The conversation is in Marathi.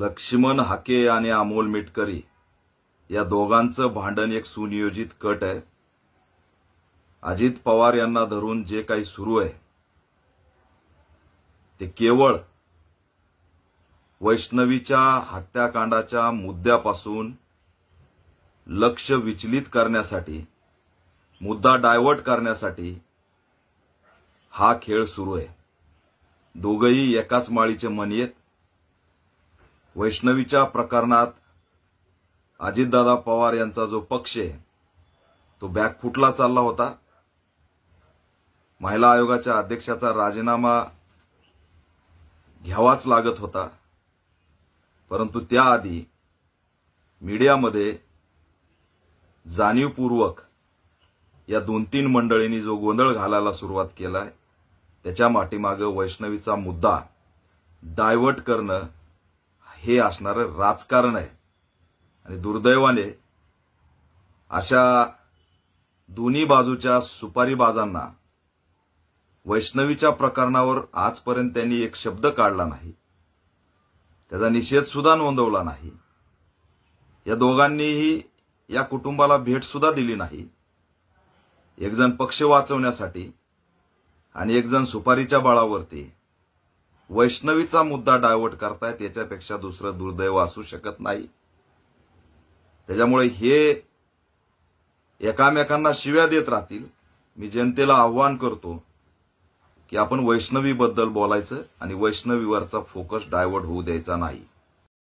लक्ष्मण हाके आणि अमोल मिटकरी या दोघांचं भांडण एक सुनियोजित कट आहे। अजित पवार यांना धरून जे काही सुरू आहे ते केवळ वैष्णवीच्या हत्याकांडाच्या मुद्द्यापासून लक्ष विचलित करण्यासाठी, मुद्दा डायव्हर्ट करण्यासाठी हा खेळ सुरू आहे। दोघेही एकाच माळीचे मणी आहेत। वैष्णवीच्या प्रकरणात अजितदादा पवार यांचा जो पक्ष आहे तो बॅकफुटला चालला होता। महिला आयोगाच्या अध्यक्षाचा राजीनामा घ्यावाच लागत होता, परंतु त्याआधी मीडियामध्ये जाणीवपूर्वक या 2-3 मंडळींनी जो गोंधळ घालायला सुरुवात केलाय त्याच्या पाठीमागे वैष्णवीचा मुद्दा डायव्हर्ट करणं हे असणारं राजकारण आहे। आणि दुर्दैवाने अशा दोन्ही बाजूच्या सुपारीबाजांना वैष्णवीच्या प्रकरणावर आजपर्यंत त्यांनी एक शब्द काढला नाही, त्याचा निषेध सुद्धा नोंदवला नाही। या दोघांनीही या कुटुंबाला भेट सुद्धा दिली नाही। एक जण पक्ष वाचवण्यासाठी आणि एक जण सुपारीच्या बळावरती वैष्णवीचा मुद्दा डायव्हर्ट करतायत, याच्यापेक्षा दुसरं दुर्दैव असू शकत नाही। त्याच्यामुळे हे एकामेकांना शिव्या देत राहतील। मी जनतेला आव्हान करतो की आपण वैष्णवीबद्दल बोलायचं आणि वैष्णवीवरचा फोकस डायव्हर्ट होऊ द्यायचा नाही।